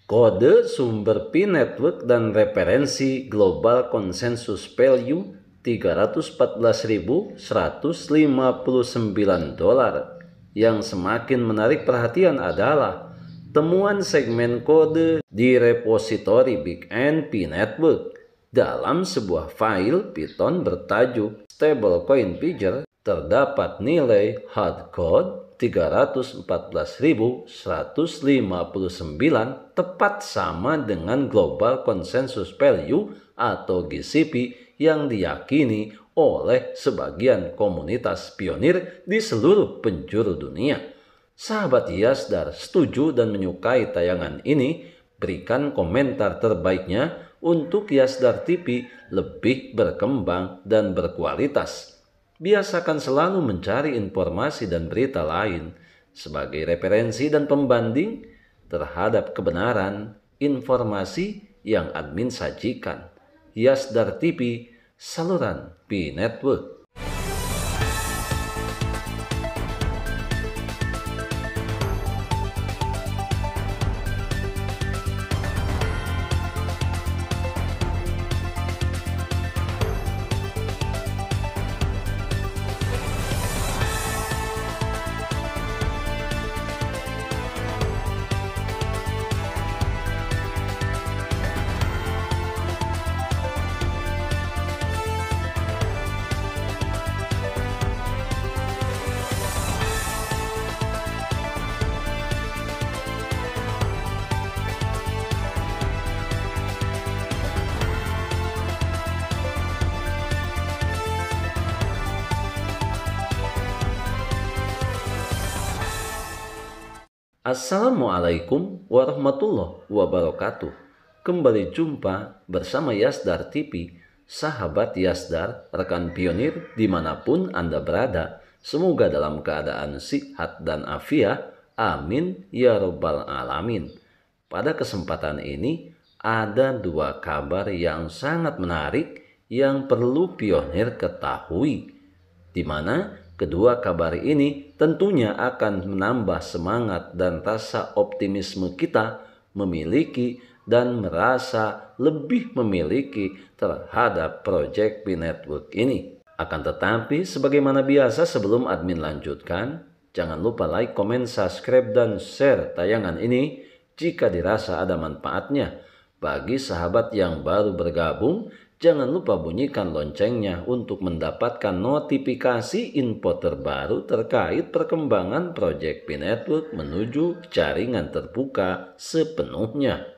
Kode sumber Pi Network dan referensi Global Consensus Value $314.159. Yang semakin menarik perhatian adalah temuan segmen kode di repositori Big N Pi Network dalam sebuah file Python bertajuk stablecoin Pidger. Terdapat nilai hardcode 314.159 tepat sama dengan Global Consensus Value atau GCP yang diyakini oleh sebagian komunitas pionir di seluruh penjuru dunia. Sahabat Yasdar setuju dan menyukai tayangan ini? Berikan komentar terbaiknya untuk Yasdar TV lebih berkembang dan berkualitas. Biasakan selalu mencari informasi dan berita lain sebagai referensi dan pembanding terhadap kebenaran informasi yang admin sajikan. Yasdar TV, saluran Pi Network. Assalamualaikum warahmatullahi wabarakatuh. Kembali jumpa bersama Yasdar TV, sahabat Yasdar, rekan pionir dimanapun Anda berada. Semoga dalam keadaan sihat dan afiat. Amin ya robbal alamin. Pada kesempatan ini ada dua kabar yang sangat menarik yang perlu pionir ketahui, di mana kedua kabar ini tentunya akan menambah semangat dan rasa optimisme kita memiliki dan merasa lebih memiliki terhadap proyek Pi Network ini. Akan tetapi sebagaimana biasa sebelum admin lanjutkan, jangan lupa like, komen, subscribe, dan share tayangan ini jika dirasa ada manfaatnya. Bagi sahabat yang baru bergabung, jangan lupa bunyikan loncengnya untuk mendapatkan notifikasi info terbaru terkait perkembangan proyek Pi Network menuju jaringan terbuka sepenuhnya.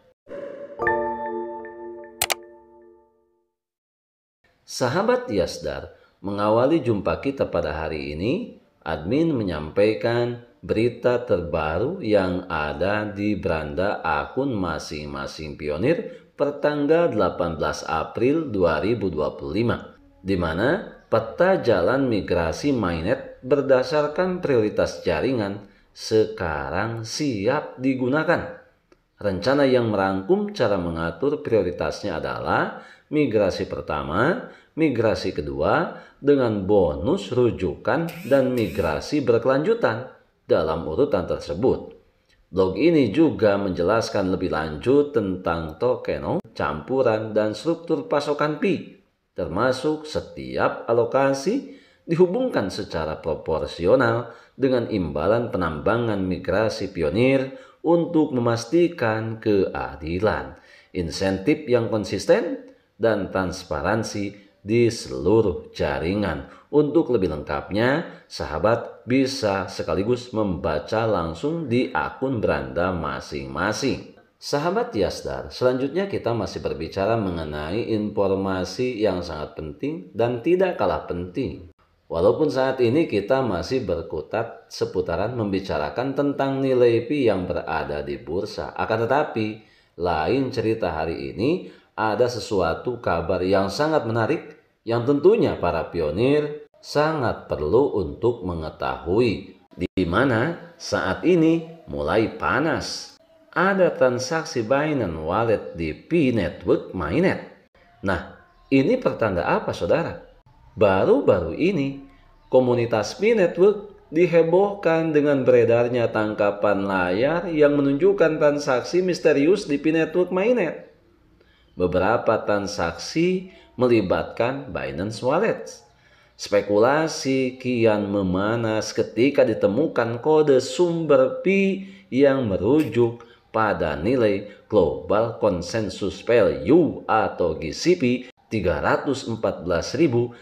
Sahabat Yasdar, mengawali jumpa kita pada hari ini, admin menyampaikan berita terbaru yang ada di beranda akun masing-masing pionir pertanggal 18 April 2025, di mana peta jalan migrasi mainnet berdasarkan prioritas jaringan sekarang siap digunakan. Rencana yang merangkum cara mengatur prioritasnya adalah migrasi pertama, migrasi kedua dengan bonus rujukan, dan migrasi berkelanjutan dalam urutan tersebut. Blog ini juga menjelaskan lebih lanjut tentang token, campuran, dan struktur pasokan Pi, termasuk setiap alokasi dihubungkan secara proporsional dengan imbalan penambangan migrasi pionir untuk memastikan keadilan, insentif yang konsisten, dan transparansi di seluruh jaringan. Untuk lebih lengkapnya, sahabat bisa sekaligus membaca langsung di akun beranda masing-masing. Sahabat Yasdar, selanjutnya kita masih berbicara mengenai informasi yang sangat penting dan tidak kalah penting. Walaupun saat ini kita masih berkutat seputaran membicarakan tentang nilai Pi yang berada di bursa, akan tetapi lain cerita hari ini ada sesuatu kabar yang sangat menarik yang tentunya para pionir sangat perlu untuk mengetahui, di mana saat ini mulai panas. Ada transaksi Binance Wallet di Pi Network Mainnet. Nah, ini pertanda apa, saudara? Baru-baru ini, komunitas Pi Network dihebohkan dengan beredarnya tangkapan layar yang menunjukkan transaksi misterius di P-Network mainnet. Beberapa transaksi melibatkan Binance Wallet. Spekulasi kian memanas ketika ditemukan kode sumber Pi yang merujuk pada nilai Global Consensus Value atau GCP $314.159.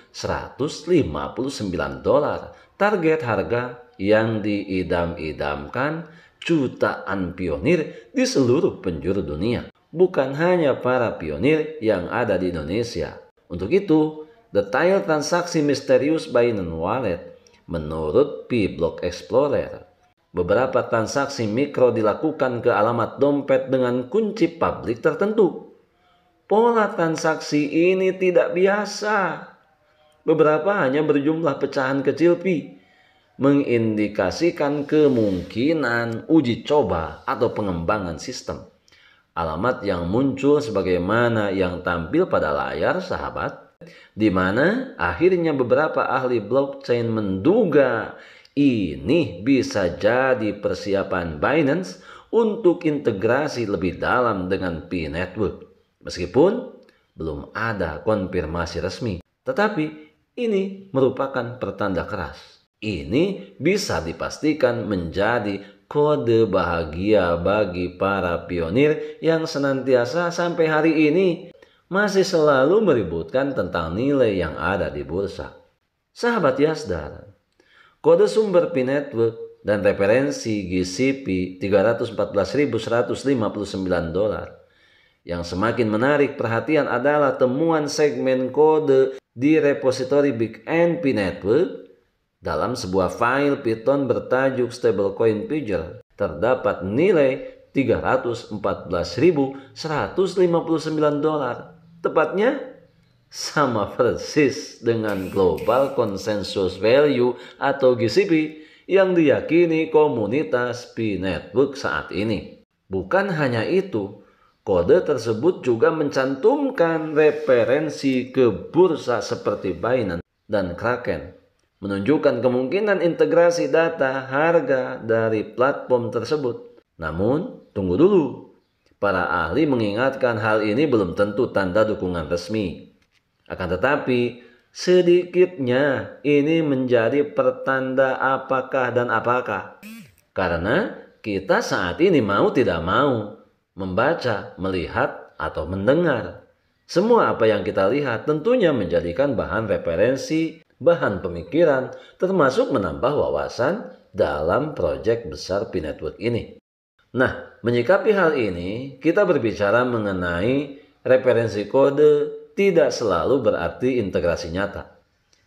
Target harga yang diidam-idamkan jutaan pionir di seluruh penjuru dunia, bukan hanya para pionir yang ada di Indonesia. Untuk itu, detail transaksi misterius Binance Wallet menurut P-Block Explorer. Beberapa transaksi mikro dilakukan ke alamat dompet dengan kunci publik tertentu. Pola transaksi ini tidak biasa. Beberapa hanya berjumlah pecahan kecil Pi, mengindikasikan kemungkinan uji coba atau pengembangan sistem. Alamat yang muncul sebagaimana yang tampil pada layar, sahabat, di mana akhirnya beberapa ahli blockchain menduga ini bisa jadi persiapan Binance untuk integrasi lebih dalam dengan P-Network. Meskipun belum ada konfirmasi resmi, tetapi ini merupakan pertanda keras. Ini bisa dipastikan menjadi kode bahagia bagi para pionir yang senantiasa sampai hari ini masih selalu meributkan tentang nilai yang ada di bursa. Sahabat Yasdar, kode sumber P-Network dan referensi GCP $314.159. Yang semakin menarik perhatian adalah temuan segmen kode di repositori Big N P-Network. Dalam sebuah file Python bertajuk stablecoin figure terdapat nilai $314.159. Tepatnya sama persis dengan Global Consensus Value atau GCP yang diyakini komunitas P-Network saat ini. Bukan hanya itu, kode tersebut juga mencantumkan referensi ke bursa seperti Binance dan Kraken, menunjukkan kemungkinan integrasi data harga dari platform tersebut. Namun, tunggu dulu. Para ahli mengingatkan hal ini belum tentu tanda dukungan resmi. Akan tetapi, sedikitnya ini menjadi pertanda apakah dan apakah. Karena kita saat ini mau tidak mau membaca, melihat, atau mendengar. Semua apa yang kita lihat tentunya menjadikan bahan referensi, bahan pemikiran, termasuk menambah wawasan dalam proyek besar P-Network ini. Nah, menyikapi hal ini, kita berbicara mengenai referensi kode tidak selalu berarti integrasi nyata.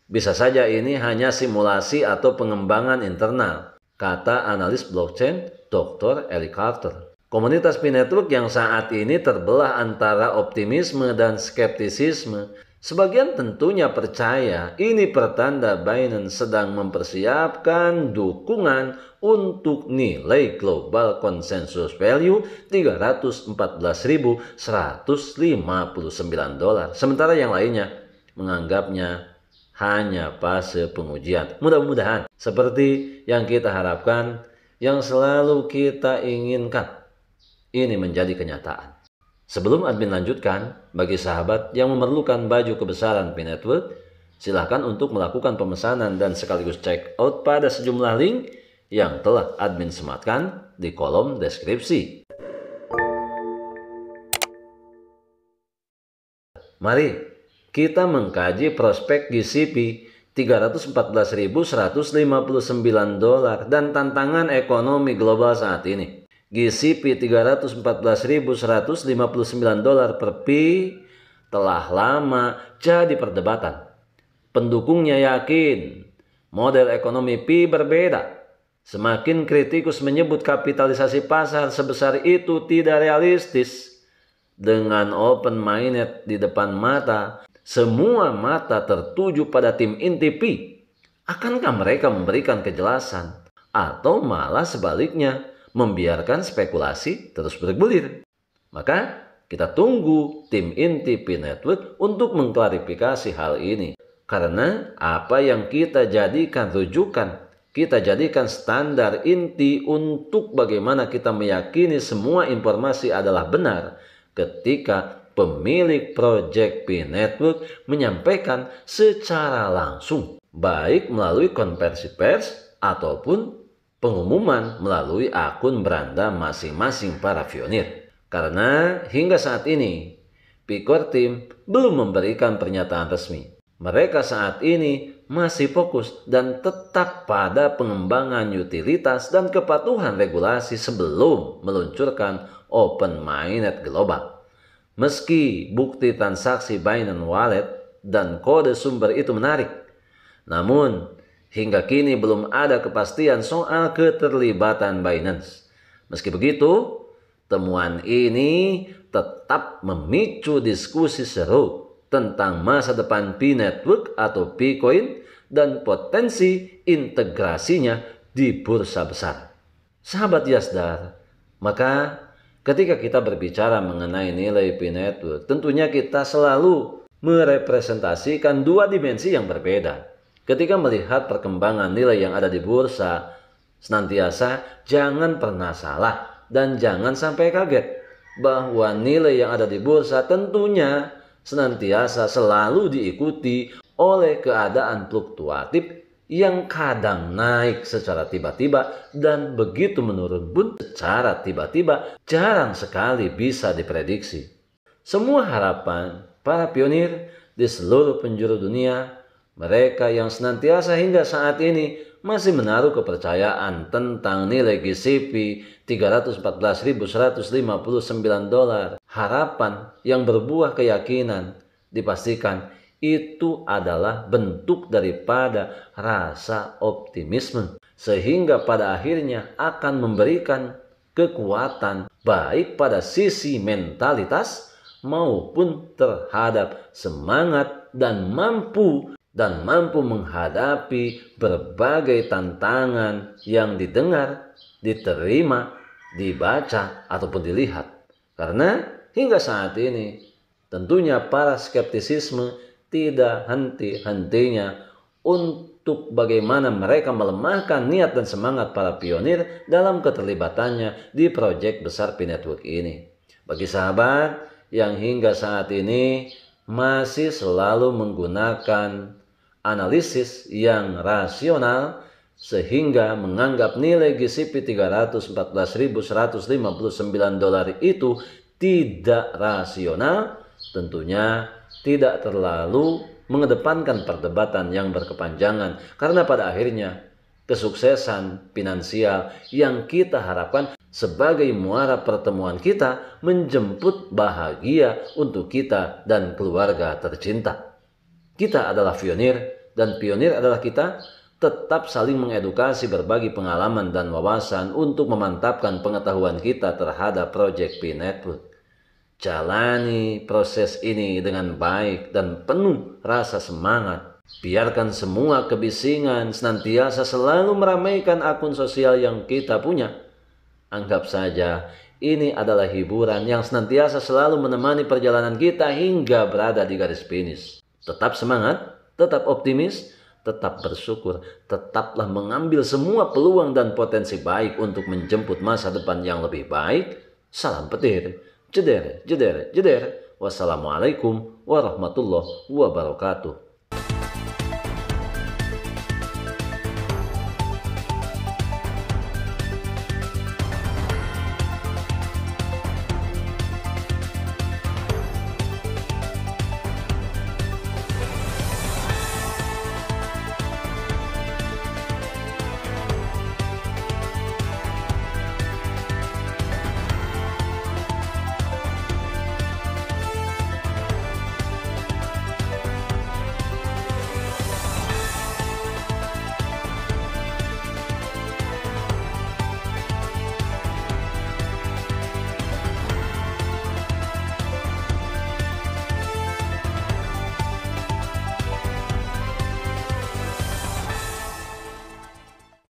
Bisa saja ini hanya simulasi atau pengembangan internal, kata analis blockchain Dr. Eli Carter. Komunitas P-Network yang saat ini terbelah antara optimisme dan skeptisisme. Sebagian tentunya percaya ini pertanda Binance sedang mempersiapkan dukungan untuk nilai Global Consensus Value $314.159. Sementara yang lainnya menganggapnya hanya fase pengujian. Mudah-mudahan seperti yang kita harapkan, yang selalu kita inginkan, ini menjadi kenyataan. Sebelum admin lanjutkan, bagi sahabat yang memerlukan baju kebesaran P-Network, silahkan untuk melakukan pemesanan dan sekaligus check out pada sejumlah link yang telah admin sematkan di kolom deskripsi. Mari kita mengkaji prospek GCP $314.159 dan tantangan ekonomi global saat ini. GCP $314.159 per Pi telah lama jadi perdebatan. Pendukungnya yakin model ekonomi Pi berbeda. Semakin kritikus menyebut kapitalisasi pasar sebesar itu tidak realistis. Dengan open mainnet di depan mata, semua mata tertuju pada tim inti Pi. Akankah mereka memberikan kejelasan atau malah sebaliknya membiarkan spekulasi terus bergulir? Maka kita tunggu tim inti P-Network untuk mengklarifikasi hal ini. Karena apa yang kita jadikan rujukan kita jadikan standar inti untuk bagaimana kita meyakini semua informasi adalah benar ketika pemilik Project P Network menyampaikan secara langsung, baik melalui konversi pers ataupun pengumuman melalui akun beranda masing-masing para pionir. Karena hingga saat ini, P-Core Team belum memberikan pernyataan resmi. Mereka saat ini masih fokus dan tetap pada pengembangan utilitas dan kepatuhan regulasi sebelum meluncurkan Open Mainnet Global. Meski bukti transaksi Binance Wallet dan kode sumber itu menarik, namun hingga kini belum ada kepastian soal keterlibatan Binance. Meski begitu, temuan ini tetap memicu diskusi seru tentang masa depan P-Network atau P-Coin dan potensi integrasinya di bursa besar. Sahabat Yasdar, maka ketika kita berbicara mengenai nilai P-Network, tentunya kita selalu merepresentasikan dua dimensi yang berbeda. Ketika melihat perkembangan nilai yang ada di bursa, senantiasa jangan pernah salah dan jangan sampai kaget bahwa nilai yang ada di bursa tentunya senantiasa selalu diikuti oleh keadaan fluktuatif yang kadang naik secara tiba-tiba dan begitu menurun pun secara tiba-tiba jarang sekali bisa diprediksi. Semua harapan para pionir di seluruh penjuru dunia, mereka yang senantiasa hingga saat ini masih menaruh kepercayaan tentang nilai GCP $314.159, harapan yang berbuah keyakinan, dipastikan itu adalah bentuk daripada rasa optimisme, sehingga pada akhirnya akan memberikan kekuatan baik pada sisi mentalitas maupun terhadap semangat dan mampu menghadapi berbagai tantangan yang didengar, diterima, dibaca, ataupun dilihat. Karena hingga saat ini tentunya para skeptisisme tidak henti-hentinya untuk bagaimana mereka melemahkan niat dan semangat para pionir dalam keterlibatannya di proyek besar P-Network ini. Bagi sahabat yang hingga saat ini masih selalu menggunakan analisis yang rasional sehingga menganggap nilai GCP $314.159 itu tidak rasional, tentunya tidak terlalu mengedepankan perdebatan yang berkepanjangan, karena pada akhirnya kesuksesan finansial yang kita harapkan sebagai muara pertemuan kita menjemput bahagia untuk kita dan keluarga tercinta. Kita adalah pionir dan pionir adalah kita, tetap saling mengedukasi, berbagi pengalaman dan wawasan untuk memantapkan pengetahuan kita terhadap Project P-Network. Jalani proses ini dengan baik dan penuh rasa semangat. Biarkan semua kebisingan senantiasa selalu meramaikan akun sosial yang kita punya. Anggap saja ini adalah hiburan yang senantiasa selalu menemani perjalanan kita hingga berada di garis finish. Tetap semangat, tetap optimis, tetap bersyukur, tetaplah mengambil semua peluang dan potensi baik untuk menjemput masa depan yang lebih baik. Salam petir, jeder, jeder, jeder. Wassalamualaikum warahmatullahi wabarakatuh.